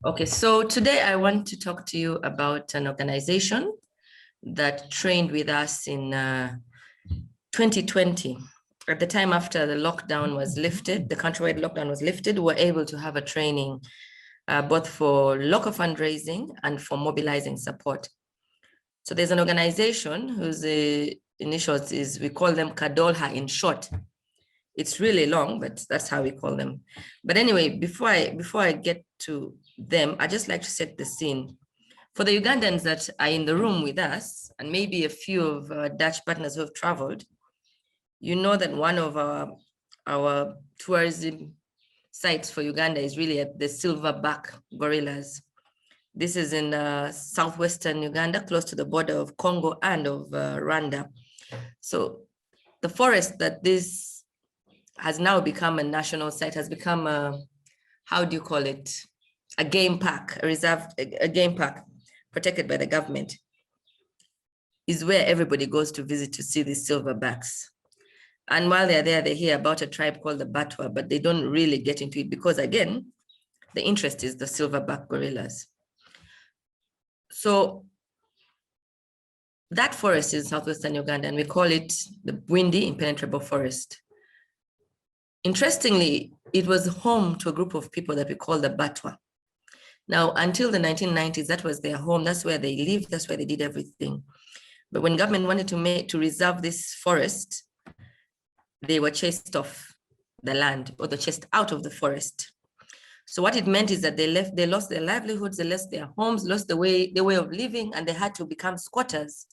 Okay, so today I want to talk to you about an organization that trained with us in 2020. At the time after the lockdown was lifted, the countrywide lockdown was lifted, we were able to have a training both for local fundraising and for mobilizing support. So there's an organization whose initials is, we call them KADOLHA in short. It's really long, but that's how we call them. But anyway, before I get to them, I just like to set the scene. For the Ugandans that are in the room with us, and maybe a few of our Dutch partners who have traveled, you know that one of our tourism sites for Uganda is really at the silverback gorillas. This is in southwestern Uganda, close to the border of Congo and of Rwanda. So the forest that this has now become a national site, has become a, how do you call it? A game park, a game park protected by the government, is where everybody goes to visit to see these silverbacks. And while they're there, they hear about a tribe called the BATWA, but they don't really get into it because, again, the interest is the silverback gorillas. So that forest is in southwestern Uganda, and we call it the windy impenetrable forest. Interestingly, it was home to a group of people that we call the BATWA. Now, until the 1990s, that was their home. That's where they lived. That's where they did everything. But when government wanted to reserve this forest, they were chased off the land, or they chased out of the forest. So what it meant is that they lost their livelihoods, they lost their homes, lost the way of living, and they had to become squatters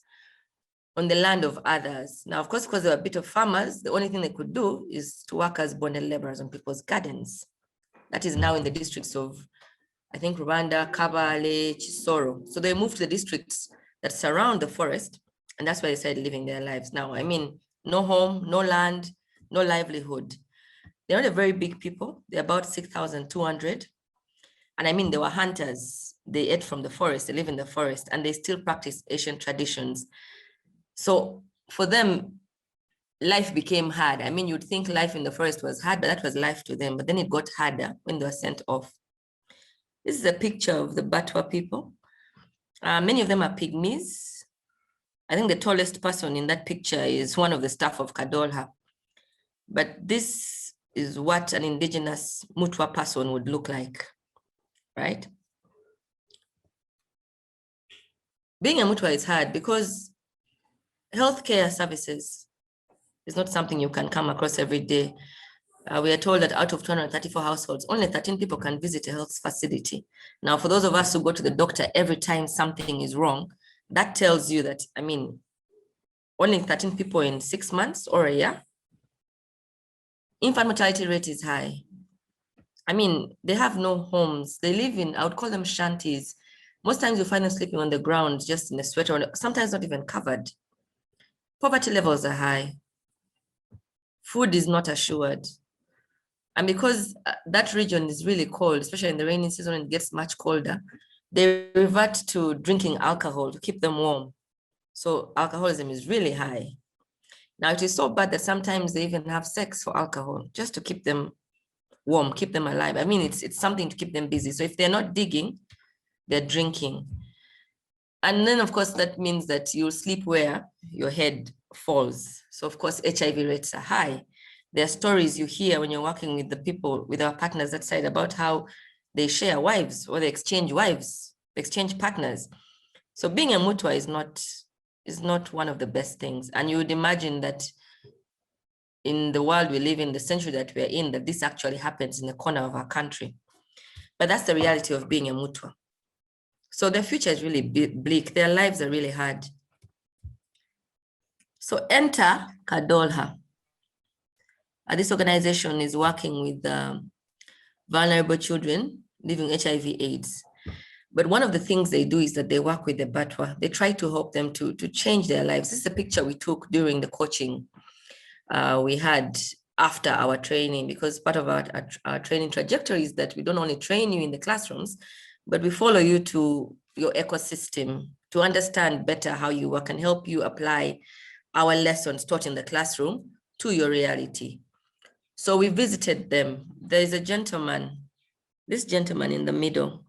on the land of others. Now, of course, because they were a bit of farmers, the only thing they could do is to work as bonded laborers on people's gardens. That is now in the districts of, I think, Rwanda, Kabale, Chisoro. So they moved to the districts that surround the forest, and that's where they started living their lives. Now, I mean, no home, no land, no livelihood. They're not a very big people. They're about 6,200. And I mean, they were hunters. They ate from the forest, they live in the forest, and they still practice Asian traditions. So for them, life became hard. I mean, you'd think life in the forest was hard, but that was life to them. But then it got harder when they were sent off. This is a picture of the BATWA people. Many of them are pygmies. I think the tallest person in that picture is one of the staff of KADOLHA. But this is what an indigenous MUTWA person would look like, right? Being a MUTWA is hard because healthcare services is not something you can come across every day. We are told that out of 234 households, only 13 people can visit a health facility. Now, for those of us who go to the doctor every time something is wrong, that tells you that, I mean, only 13 people in 6 months or a year. Infant mortality rate is high. I mean, they have no homes. They live in, I would call them shanties. Most times you find them sleeping on the ground, just in a sweater, or sometimes not even covered. Poverty levels are high. Food is not assured. And because that region is really cold, especially in the rainy season, it gets much colder, they revert to drinking alcohol to keep them warm. So alcoholism is really high. Now, it is so bad that sometimes they even have sex for alcohol, just to keep them warm, keep them alive. I mean, it's something to keep them busy. So if they're not digging, they're drinking. And then, of course, that means that you'll sleep where your head falls. So, of course, HIV rates are high. There are stories you hear when you're working with the people, with our partners that side, about how they share wives or they exchange wives, exchange partners. So being a MUTWA is not one of the best things. And you would imagine that in the world we live in, the century that we're in, that this actually happens in the corner of our country. But that's the reality of being a MUTWA. So their future is really bleak. Their lives are really hard. So enter KADOLHA. This organization is working with vulnerable children living HIV/AIDS. But one of the things they do is that they work with the BATWA. They try to help them to change their lives. This is a picture we took during the coaching we had after our training, because part of our training trajectory is that we don't only train you in the classrooms, but we follow you to your ecosystem to understand better how you work and help you apply our lessons taught in the classroom to your reality. So we visited them. There is a gentleman, this gentleman in the middle,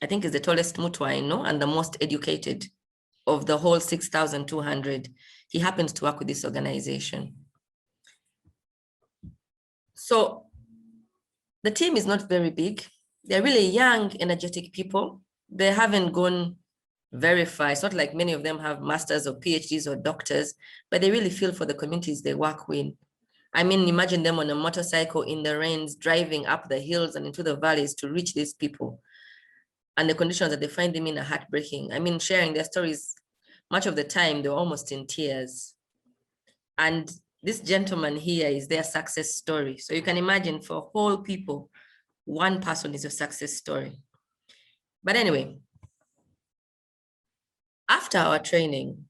I think is the tallest MUTWA I know and the most educated of the whole 6,200. He happens to work with this organization. So the team is not very big. They're really young, energetic people. They haven't gone very far. It's not like many of them have masters or PhDs or doctors, but they really feel for the communities they work with. I mean, imagine them on a motorcycle in the rains, driving up the hills and into the valleys to reach these people. And the conditions that they find them in are heartbreaking. I mean, sharing their stories, much of the time, they're almost in tears. And this gentleman here is their success story. So you can imagine for whole people, one person is a success story. But anyway, after our training,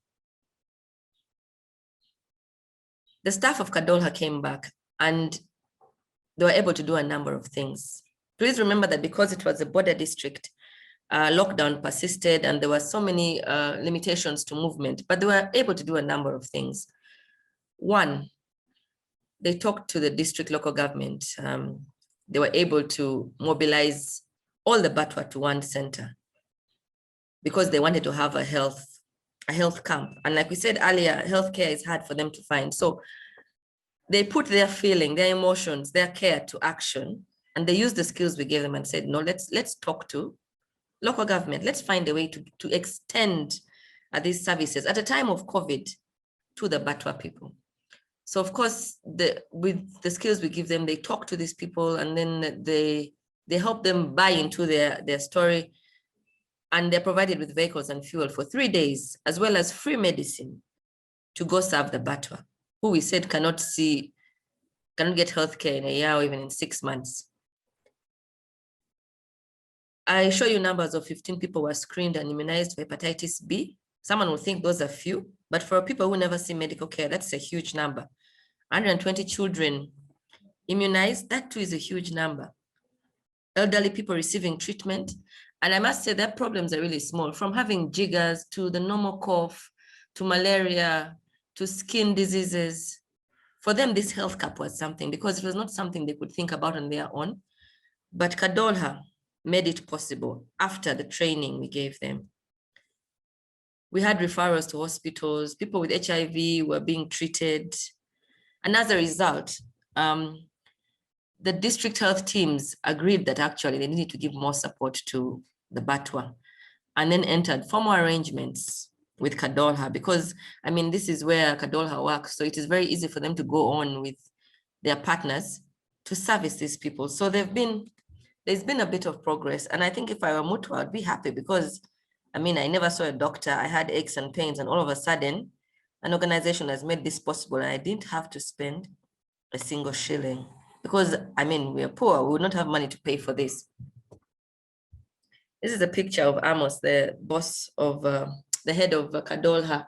the staff of Kadolha came back and they were able to do a number of things. Please remember that because it was a border district, lockdown persisted and there were so many limitations to movement, but they were able to do a number of things. One, they talked to the district local government. They were able to mobilize all the BATWA to one center because they wanted to have a health camp. And like we said earlier, healthcare is hard for them to find. So they put their feeling, their emotions, their care to action, and they used the skills we gave them and said, no, let's talk to local government. Let's find a way to extend these services at a time of COVID to the BATWA people. So of course, with the skills we give them, they talk to these people and then they help them buy into their story, and they're provided with vehicles and fuel for 3 days, as well as free medicine to go serve the BATWA, who we said cannot get healthcare in a year or even in 6 months. I show you numbers of 15 people were screened and immunized for hepatitis B. Someone will think those are few, but for people who never see medical care, that's a huge number. 120 children immunized, that too is a huge number. Elderly people receiving treatment. And I must say their problems are really small, from having jiggers to the normal cough, to malaria, to skin diseases. For them, this health cap was something because it was not something they could think about on their own. But Kadolha made it possible after the training we gave them. We had referrals to hospitals, people with HIV were being treated. And as a result, the district health teams agreed that actually they needed to give more support to the BATWA, and then entered formal arrangements with Kadolha because, I mean, this is where Kadolha works. So it is very easy for them to go on with their partners to service these people. So there's been a bit of progress. And I think if I were MUTWA, I'd be happy because, I mean, I never saw a doctor. I had aches and pains, and all of a sudden, an organization has made this possible. And I didn't have to spend a single shilling because, I mean, we are poor. We would not have money to pay for this. This is a picture of Amos, the boss of, the head of Kadolha,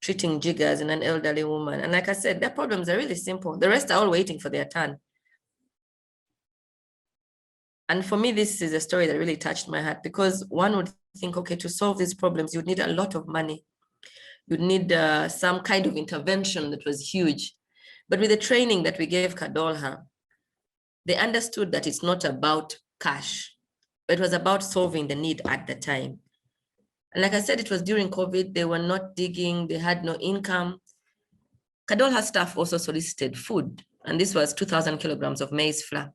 treating jiggers in an elderly woman. And like I said, their problems are really simple. The rest are all waiting for their turn. And for me, this is a story that really touched my heart because one would think, okay, to solve these problems, you'd need a lot of money. You'd need some kind of intervention that was huge. But with the training that we gave Kadolha, they understood that it's not about cash. It was about solving the need at the time. And like I said, it was during COVID, they were not digging, they had no income. Kadolha staff also solicited food, and this was 2,000 kilograms of maize flour.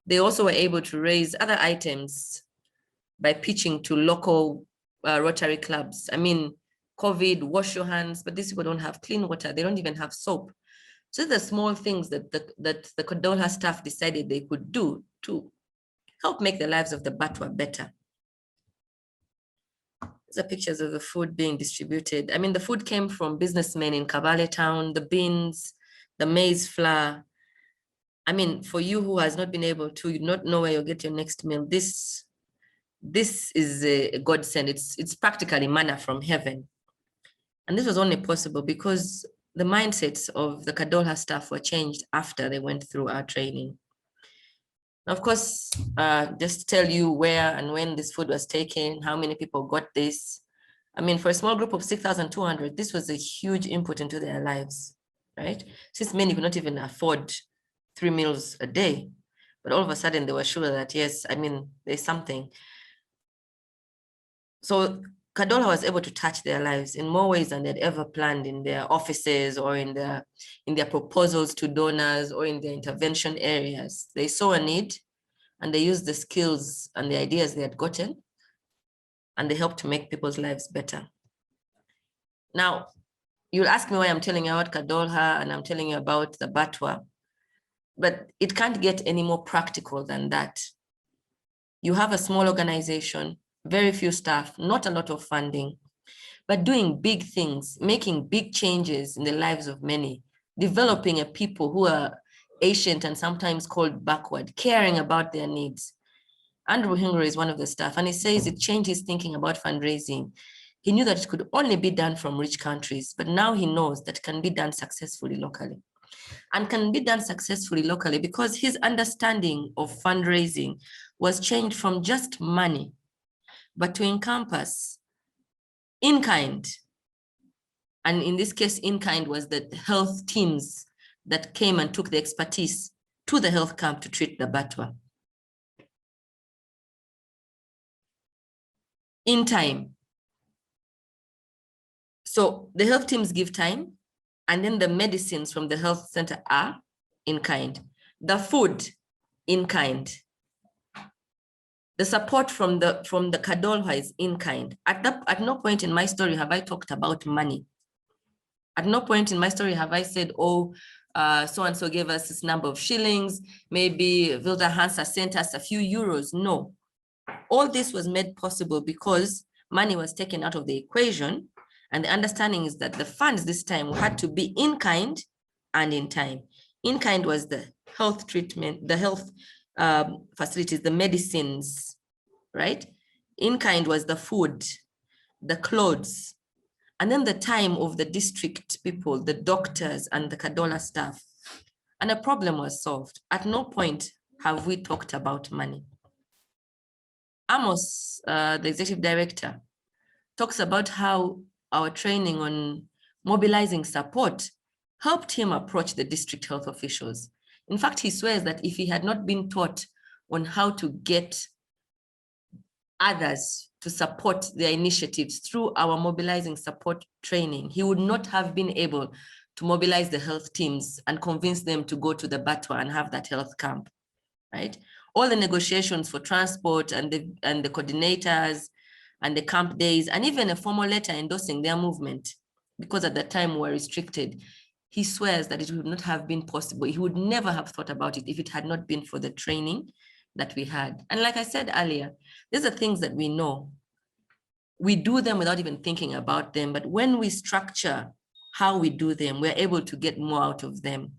They also were able to raise other items by pitching to local Rotary clubs. I mean, COVID, wash your hands, but these people don't have clean water. They don't even have soap. So the small things that the Kadolha staff decided they could do to help make the lives of the BATWA better. These are pictures of the food being distributed. I mean, the food came from businessmen in Kabale town, the beans, the maize flour. I mean, for you who has not been able to, you not know where you'll get your next meal, this is a godsend. It's practically manna from heaven. And this was only possible because the mindsets of the Kadolha staff were changed after they went through our training. Of course, just to tell you where and when this food was taken, how many people got this. I mean, for a small group of 6,200, this was a huge input into their lives, right? Since many could not even afford 3 meals a day, but all of a sudden they were sure that, yes, I mean, there's something. So Kadolha was able to touch their lives in more ways than they'd ever planned in their offices or in their proposals to donors or in their intervention areas. They saw a need and they used the skills and the ideas they had gotten, and they helped to make people's lives better. Now, you'll ask me why I'm telling you about Kadolha and I'm telling you about the BATWA, but it can't get any more practical than that. You have a small organization, very few staff, not a lot of funding, but doing big things, making big changes in the lives of many, developing a people who are ancient and sometimes called backward, caring about their needs. Andrew Hingre is one of the staff, and he says it changed his thinking about fundraising. He knew that it could only be done from rich countries, but now he knows that it can be done successfully locally. And can be done successfully locally because his understanding of fundraising was changed from just money, but to encompass in kind. And in this case, in kind was the health teams that came and took the expertise to the health camp to treat the BATWA. In time. So the health teams give time, and then the medicines from the health center are in kind. The food, in kind. The support from the Kadolha is in kind. At no point in my story have I talked about money. At no point in my story have I said, oh, so-and-so gave us this number of shillings, maybe Wilda Hansa sent us a few euros. No. All this was made possible because money was taken out of the equation, and the understanding is that the funds this time had to be in kind and in time. In kind was the health treatment, the health facilities, the medicines, right? In kind was the food, the clothes, and then the time of the district people, the doctors and the Kadolha staff. And a problem was solved. At no point have we talked about money. Amos, the executive director, talks about how our training on mobilizing support helped him approach the district health officials. In fact, he swears that if he had not been taught on how to get others to support their initiatives through our mobilizing support training, he would not have been able to mobilize the health teams and convince them to go to the BATWA and have that health camp, right? All the negotiations for transport and the coordinators and the camp days, and even a formal letter endorsing their movement, because at that time we were restricted. He swears that it would not have been possible. He would never have thought about it if it had not been for the training that we had. And like I said earlier, these are things that we know. We do them without even thinking about them, but when we structure how we do them, we're able to get more out of them.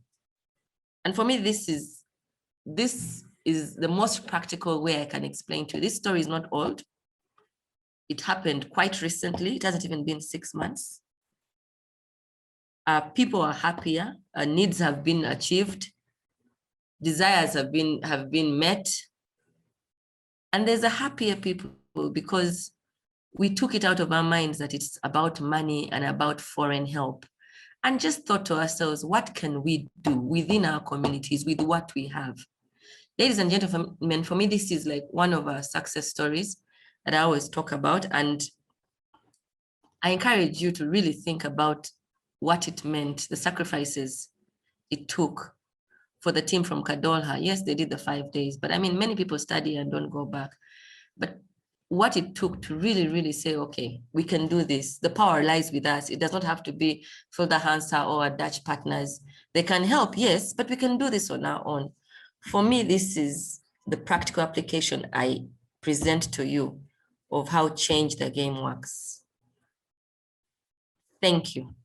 And for me, this is the most practical way I can explain to you. This story is not old. It happened quite recently. It hasn't even been 6 months. People are happier. Needs have been achieved. Desires have been met. And there's a happier people because we took it out of our minds that it's about money and about foreign help, and just thought to ourselves, what can we do within our communities with what we have? Ladies and gentlemen, for me, this is like one of our success stories that I always talk about. And I encourage you to really think about what it meant, the sacrifices it took for the team from Kadolha. Yes, they did the 5 days, but I mean, many people study and don't go back. But what it took to really, really say, okay, we can do this. The power lies with us. It does not have to be Wilda Hansa or our Dutch partners. They can help, yes, but we can do this on our own. For me, this is the practical application I present to you of how Change the Game works. Thank you.